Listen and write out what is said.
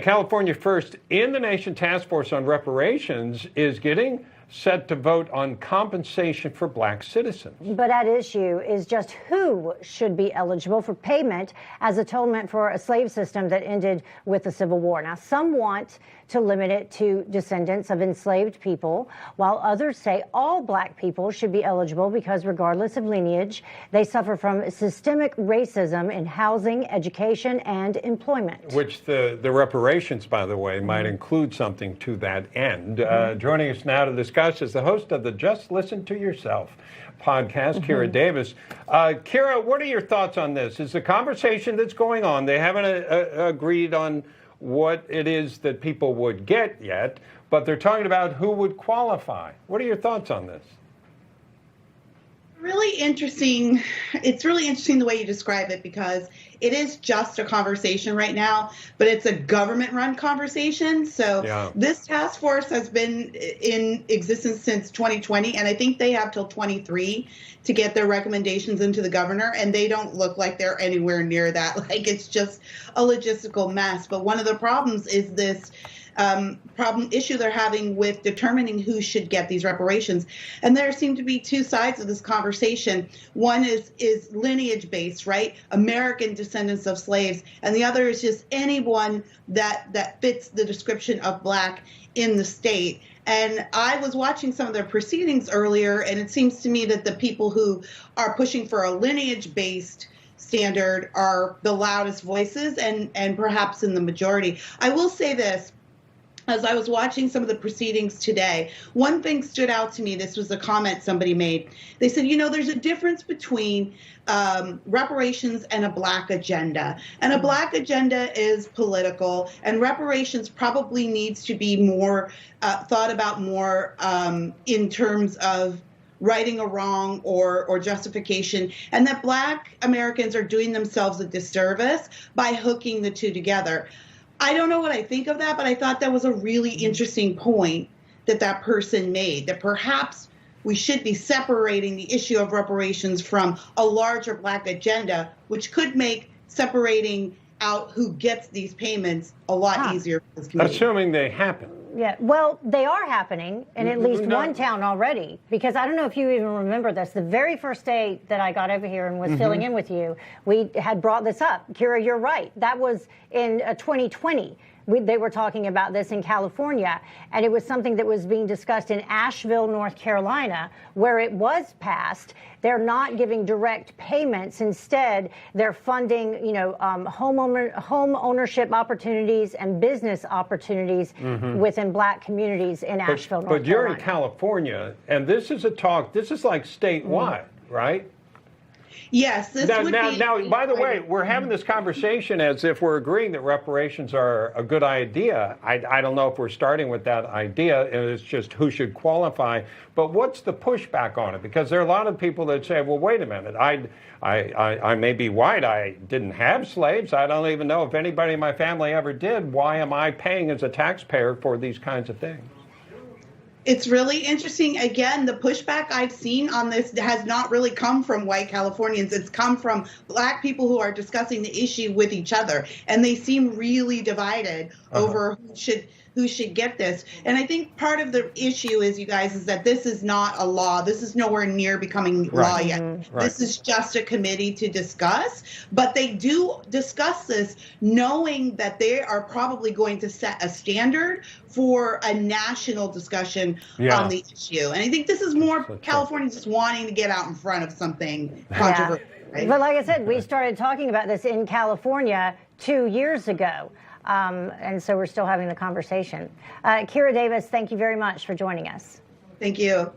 California First in the Nation Task Force on Reparations is getting set to vote on compensation for black citizens. But at issue is just who should be eligible for payment as atonement for a slave system that ended with the Civil War. Now, some want to limit it to descendants of enslaved people, while others say all black people should be eligible because regardless of lineage, they suffer from systemic racism in housing, education, and employment. Which the reparations, by the way, might include something to that end. Joining us now to discuss is the host of the Just Listen to Yourself podcast, Kira Davis. Kira, what are your thoughts on this? Is the conversation that's going on, they haven't agreed on what it is that people would get yet, but they're talking about who would qualify. What are your thoughts on this? Really interesting. It's really interesting the way you describe it, because it is just a conversation right now, but it's a government-run conversation. So This task force has been in existence since 2020, and I think they have till 23 to get their recommendations into the governor, and they don't look like they're anywhere near that. Like, it's just a logistical mess. But one of the problems is this issue they're having with determining who should get these reparations. And there seem to be two sides of this conversation. One is lineage based, right? American descendants of slaves. And the other is just anyone that fits the description of black in the state. And I was watching some of their proceedings earlier, and it seems to me that the people who are pushing for a lineage based standard are the loudest voices and perhaps in the majority. I will say this. As I was watching some of the proceedings today, one thing stood out to me. This was a comment somebody made. They said, you know, there's a difference between reparations and a black agenda. And a black agenda is political, and reparations probably needs to be more thought about more in terms of righting a wrong or justification, and that black Americans are doing themselves a disservice by hooking the two together. I don't know what I think of that, but I thought that was a really interesting point that person made, that perhaps we should be separating the issue of reparations from a larger black agenda, which could make separating out who gets these payments a lot easier for this community. Assuming they happen. Yeah, well, they are happening in at least one town already, because I don't know if you even remember this. The very first day that I got over here and was filling in with you, we had brought this up. Kira, you're right. That was in 2020. They were talking about this in California, and it was something that was being discussed in Asheville, North Carolina, where it was passed. They're not giving direct payments. Instead, they're funding, you know, home ownership opportunities and business opportunities within black communities in Asheville, North Carolina. But you're in California, and this is this is like statewide, right? Yes, this would be. Now, by the way, we're having this conversation as if we're agreeing that reparations are a good idea. I don't know if we're starting with that idea, and it's just who should qualify. But what's the pushback on it? Because there are a lot of people that say, well, wait a minute, I may be white. I didn't have slaves. I don't even know if anybody in my family ever did. Why am I paying as a taxpayer for these kinds of things? It's really interesting. Again, the pushback I've seen on this has not really come from white Californians. It's come from black people who are discussing the issue with each other, and they seem really divided over who should get this. And I think part of the issue is, you guys, is that this is not a law. This is nowhere near becoming law yet. This is just a committee to discuss, but they do discuss this knowing that they are probably going to set a standard for a national discussion on the issue. And I think this is more California just wanting to get out in front of something controversial. Right? But like I said, we started talking about this in California 2 years ago. And so we're still having the conversation. Kira Davis, thank you very much for joining us. Thank you.